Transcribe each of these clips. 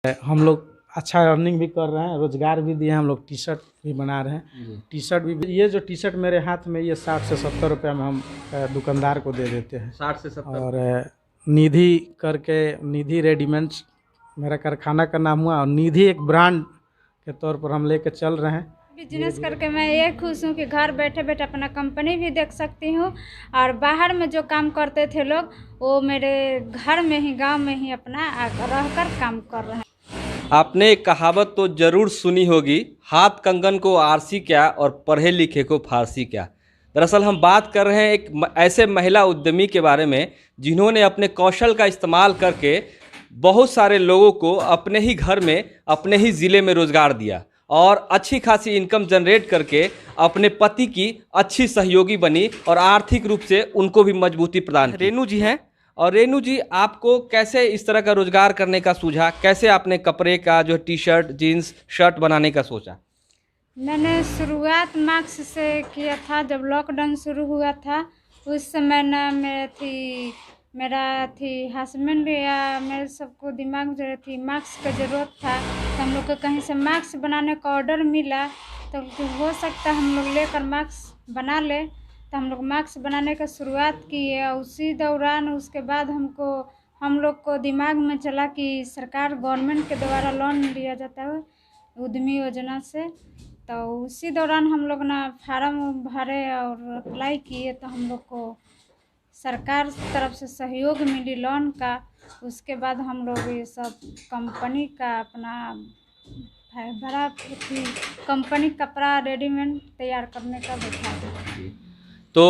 हम लोग अच्छा अर्निंग भी कर रहे हैं, रोजगार भी दिए हैं। हम लोग टी शर्ट भी बना रहे हैं। टी शर्ट भी, ये जो टी शर्ट मेरे हाथ में, ये 60 से 70 रुपये में हम दुकानदार को दे देते हैं। 60 से 70। और निधि करके, निधि रेडीमेड्स मेरा कारखाना का नाम हुआ, और निधि एक ब्रांड के तौर पर हम लेके चल रहे हैं। बिजनेस करके मैं ये खुश हूँ कि घर बैठे बैठे अपना कंपनी भी देख सकती हूँ, और बाहर में जो काम करते थे लोग, वो मेरे घर में ही, गांव में ही अपना रहकर काम कर रहे हैं। आपने एक कहावत तो जरूर सुनी होगी, हाथ कंगन को आरसी क्या और पढ़े लिखे को फारसी क्या। दरअसल हम बात कर रहे हैं एक ऐसे महिला उद्यमी के बारे में जिन्होंने अपने कौशल का इस्तेमाल करके बहुत सारे लोगों को अपने ही घर में, अपने ही ज़िले में रोज़गार दिया और अच्छी खासी इनकम जनरेट करके अपने पति की अच्छी सहयोगी बनी और आर्थिक रूप से उनको भी मजबूती प्रदान की। रेनू जी हैं, और रेनू जी, आपको कैसे इस तरह का रोजगार करने का सूझा? कैसे आपने कपड़े का जो टी शर्ट, जीन्स, शर्ट बनाने का सोचा? मैंने शुरुआत मास्क से किया था। जब लॉकडाउन शुरू हुआ था उस समय ना मेरा हस्बैंड या मेरे सबको दिमाग में जो थी मास्क का ज़रूरत था, तो हम लोग को कहीं से मास्क बनाने का ऑर्डर मिला, तो हो सकता है हम लोग लेकर मास्क बना ले। तो हम लोग मास्क बनाने का शुरुआत किए। उसी दौरान उसके बाद हम लोग को दिमाग में चला कि सरकार गवर्नमेंट के द्वारा लोन लिया जाता है उद्यमी योजना से। तो उसी दौरान हम लोग ना फार्म भरे और अप्लाई किए, तो हम लोग को सरकार तरफ से सहयोग मिली लोन का। उसके बाद हम लोग ये सब कंपनी का अपना भरा थी, कंपनी कपड़ा रेडीमेड तैयार करने का बैठा था। तो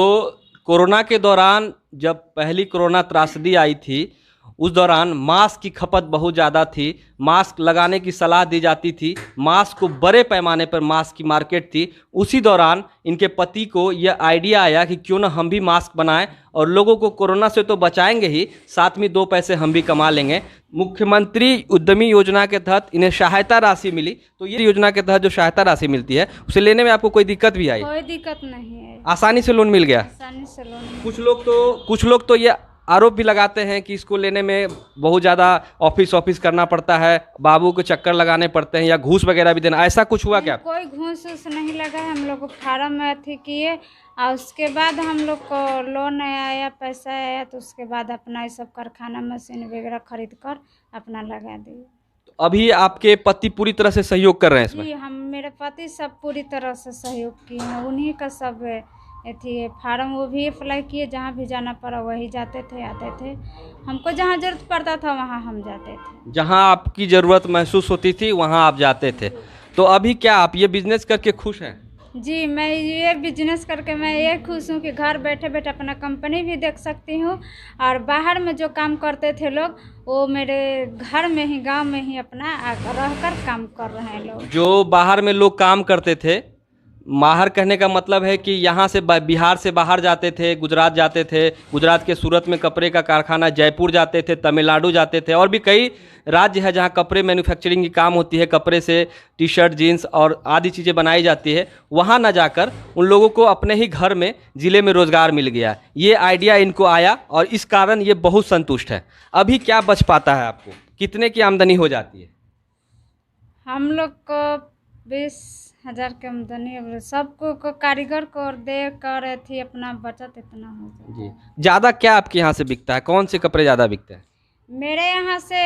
कोरोना के दौरान, जब पहली कोरोना त्रासदी आई थी, उस दौरान मास्क की खपत बहुत ज़्यादा थी, मास्क लगाने की सलाह दी जाती थी, मास्क को बड़े पैमाने पर मास्क की मार्केट थी। उसी दौरान इनके पति को यह आइडिया आया कि क्यों ना हम भी मास्क बनाएं और लोगों को कोरोना से तो बचाएंगे ही, साथ में 2 पैसे हम भी कमा लेंगे। मुख्यमंत्री उद्यमी योजना के तहत इन्हें सहायता राशि मिली। तो ये योजना के तहत जो सहायता राशि मिलती है, उसे लेने में आपको कोई दिक्कत भी आई? कोई दिक्कत नहीं है, आसानी से लोन मिल गया? आसानी से लोन। कुछ लोग तो ये आरोप भी लगाते हैं कि इसको लेने में बहुत ज़्यादा ऑफिस करना पड़ता है, बाबू को चक्कर लगाने पड़ते हैं या घूस वगैरह भी देना। ऐसा कुछ हुआ क्या? कोई घूस नहीं लगा है। हम लोग को फार्म में किए और उसके बाद हम लोग को लोन आया, पैसा आया, तो उसके बाद अपना ये सब कारखाना मशीन वगैरह खरीद कर अपना लगा दिए। तो अभी आपके पति पूरी तरह से सहयोग कर रहे हैं इसमें? जी, मेरे पति सब पूरी तरह से सहयोग किए हैं। उन्हीं का सब फार्म वो भी अप्लाई किए, जहाँ भी जाना पड़ा वही जाते थे, आते थे। हमको जहाँ ज़रूरत पड़ता था वहाँ हम जाते थे। जहाँ आपकी ज़रूरत महसूस होती थी वहाँ आप जाते थे। तो अभी क्या आप ये बिजनेस करके खुश हैं? जी, मैं ये बिजनेस करके मैं ये खुश हूँ कि घर बैठे बैठे अपना कंपनी भी देख सकती हूँ, और बाहर में जो काम करते थे लोग, वो मेरे घर में ही, गांव में ही अपना रहकर काम कर रहे हैं लोग। जो बाहर में लोग काम करते थे, बाहर कहने का मतलब है कि यहाँ से बिहार से बाहर जाते थे, गुजरात जाते थे, गुजरात के सूरत में कपड़े का कारखाना, जयपुर जाते थे, तमिलनाडु जाते थे, और भी कई राज्य है जहाँ कपड़े मैन्युफैक्चरिंग की काम होती है, कपड़े से टी शर्ट, जीन्स और आदि चीज़ें बनाई जाती है। वहाँ ना जाकर उन लोगों को अपने ही घर में, ज़िले में रोज़गार मिल गया। ये आइडिया इनको आया और इस कारण ये बहुत संतुष्ट है। अभी क्या बच पाता है आपको? कितने की आमदनी हो जाती है? हम लोग को 20,000 की आमदनी, सबको को कारीगर को दे कर अपना बचत इतना हो जाए। जी, ज़्यादा क्या आपके यहाँ से बिकता है? कौन से कपड़े ज़्यादा बिकते हैं? मेरे यहाँ से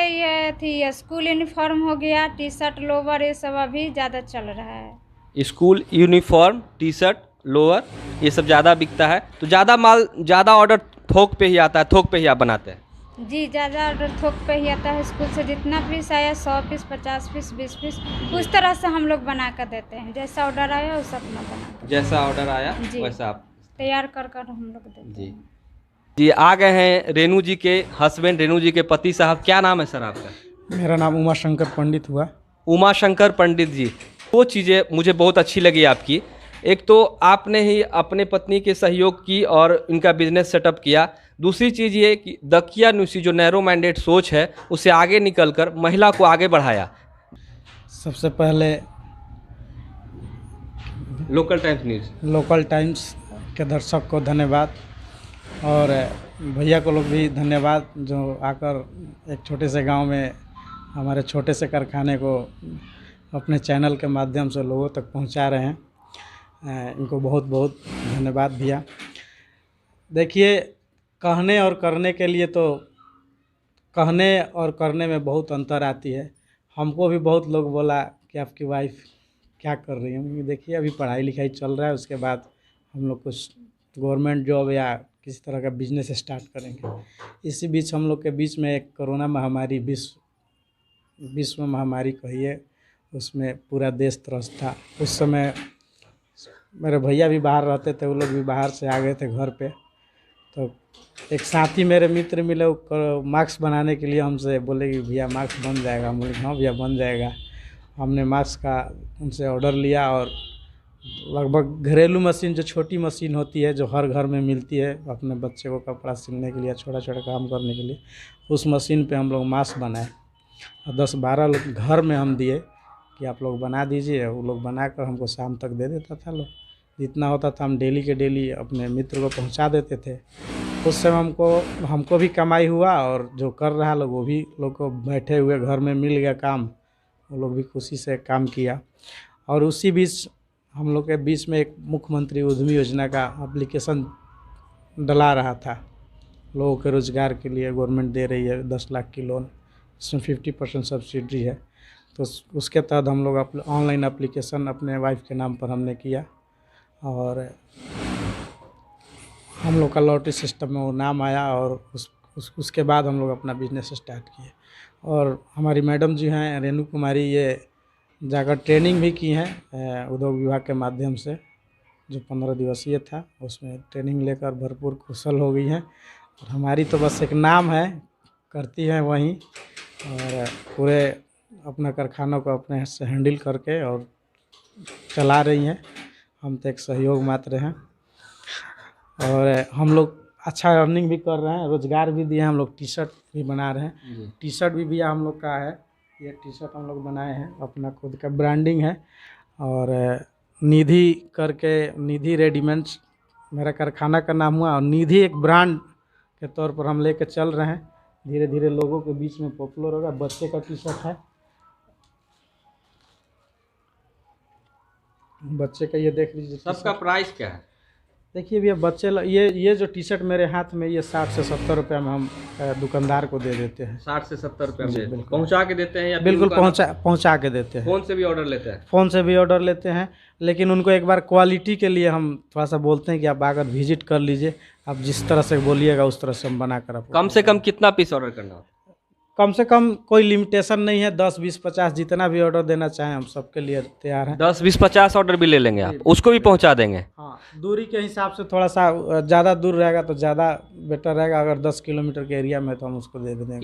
ये स्कूल यूनिफॉर्म हो गया, टी शर्ट, लोवर, ये सब अभी ज़्यादा चल रहा है। School uniform, T shirt, lower, ये सब ज़्यादा बिकता है। तो ज़्यादा ऑर्डर थोक पे ही आता है? थोक पे ही आप बनाते हैं? जी, ज़्यादा ऑर्डर थोक पे ही आता है। स्कूल से जितना पीस आया, 100 पीस, 50 पीस, 20 पीस, उस तरह से हम लोग बना कर देते हैं। जैसा ऑर्डर आया उस अपना बना, जैसा ऑर्डर आया वैसा आप तैयार कर हम लोग देते हैं। जी, आ गए हैं रेनू जी के हस्बैंड, रेनू जी के पति साहब। क्या नाम है सर आपका? मेरा नाम उमा शंकर पंडित हुआ। उमा शंकर पंडित जी, 2 चीज़ें मुझे बहुत अच्छी लगी आपकी। एक तो आपने ही अपने पत्नी के सहयोग की और इनका बिजनेस सेटअप किया। दूसरी चीज़ ये कि दकियानुसी जो नैरो माइंडेड सोच है, उसे आगे निकलकर महिला को आगे बढ़ाया। सबसे पहले लोकल टाइम्स के दर्शक को धन्यवाद, और भैया को लोग भी धन्यवाद, जो आकर एक छोटे से गांव में हमारे छोटे से कारखाने को अपने चैनल के माध्यम से लोगों तक पहुंचा रहे हैं। इनको बहुत बहुत धन्यवाद भैया। देखिए, कहने और करने के लिए तो कहने और करने में बहुत अंतर आती है। हमको भी बहुत लोग बोला कि आपकी वाइफ क्या कर रही है। देखिए, अभी पढ़ाई लिखाई चल रहा है, उसके बाद हम लोग कुछ गवर्नमेंट जॉब या किसी तरह का बिजनेस स्टार्ट करेंगे। इसी बीच हम लोग के बीच में एक कोरोना महामारी विश्व महामारी कहिए, उसमें पूरा देश त्रस्त था। उस समय मेरे भैया भी बाहर रहते थे, वो लोग भी बाहर से आ गए थे घर पे। तो एक साथी मेरे मित्र मिले, मास्क बनाने के लिए हमसे बोले कि भैया मास्क बन जाएगा। हम बोले हाँ भैया बन जाएगा। हमने मास्क का उनसे ऑर्डर लिया और लगभग घरेलू मशीन, जो छोटी मशीन होती है जो हर घर में मिलती है अपने बच्चे को कपड़ा सिलने के लिए, छोटा छोटा काम करने के लिए, उस मशीन पे हम लोग मास्क बनाए और 10-12 लोग घर में हम दिए कि आप लोग बना दीजिए। वो लोग बनाकर हमको शाम तक दे देता था। लोग जितना होता था हम डेली के डेली अपने मित्र को पहुंचा देते थे। उस समय हमको भी कमाई हुआ और जो कर रहा लोग, वो भी लोग को बैठे हुए घर में मिल गया काम, वो लोग भी खुशी से काम किया। और उसी बीच हम लोग के बीच में एक मुख्यमंत्री उद्यमी योजना का एप्लीकेशन डला रहा था। लोगों के रोज़गार के लिए गवर्नमेंट दे रही है 10 लाख की लोन, उसमें 50% सब्सिडी है। तो उसके तहत हम लोग ऑनलाइन एप्लीकेशन अपने वाइफ के नाम पर हमने किया और हम लोग का लॉटरी सिस्टम में वो नाम आया और उसके बाद हम लोग अपना बिजनेस स्टार्ट किए। और हमारी मैडम जी हैं रेणु कुमारी, ये जाकर ट्रेनिंग भी की हैं उद्योग विभाग के माध्यम से, जो 15 दिवसीय था उसमें ट्रेनिंग लेकर भरपूर कुशल हो गई हैं। और हमारी तो बस एक नाम है, करती हैं वहीं, और पूरे अपना कारखानों को अपने से हैंडल करके और चला रही हैं। हम तो एक सहयोग मात्र हैं और हम लोग अच्छा अर्निंग भी कर रहे हैं, रोज़गार भी दिए। हम लोग टी शर्ट भी बना रहे हैं। टी शर्ट भी भैया हम लोग का है, ये टी शर्ट हम लोग बनाए हैं, अपना खुद का ब्रांडिंग है। और निधि करके, निधि रेडीमेड्स मेरा कारखाना का नाम हुआ और निधि एक ब्रांड के तौर पर हम लेकर चल रहे हैं। धीरे धीरे लोगों के बीच में पॉपुलर होगा। बच्चे का टी शर्ट है, बच्चे का ये देख लीजिए। सबका प्राइस क्या है? देखिए भैया, बच्चे ये जो टी शर्ट मेरे हाथ में, ये 60 से 70 रुपये में हम दुकानदार को दे देते हैं। 60 से 70 रुपये में बिल्कुल पहुंचा के देते हैं या बिल्कुल पहुंचा के देते हैं। फ़ोन से भी ऑर्डर लेते हैं? फ़ोन से भी ऑर्डर लेते हैं, लेकिन उनको एक बार क्वालिटी के लिए हम थोड़ा सा बोलते हैं कि आप आकर विजिट कर लीजिए, आप जिस तरह से बोलिएगा उस तरह से हम बनाकर आपको। कम से कम कितना पीस ऑर्डर करना होता है? कम से कम कोई लिमिटेशन नहीं है, 10, 20, 50 जितना भी ऑर्डर देना चाहें हम सबके लिए तैयार हैं। 10, 20, 50 ऑर्डर भी ले लेंगे आप, उसको भी पहुंचा देंगे? हाँ, दूरी के हिसाब से थोड़ा सा ज़्यादा दूर रहेगा तो ज़्यादा बेटर रहेगा। अगर 10 किलोमीटर के एरिया में तो हम उसको दे देंगे।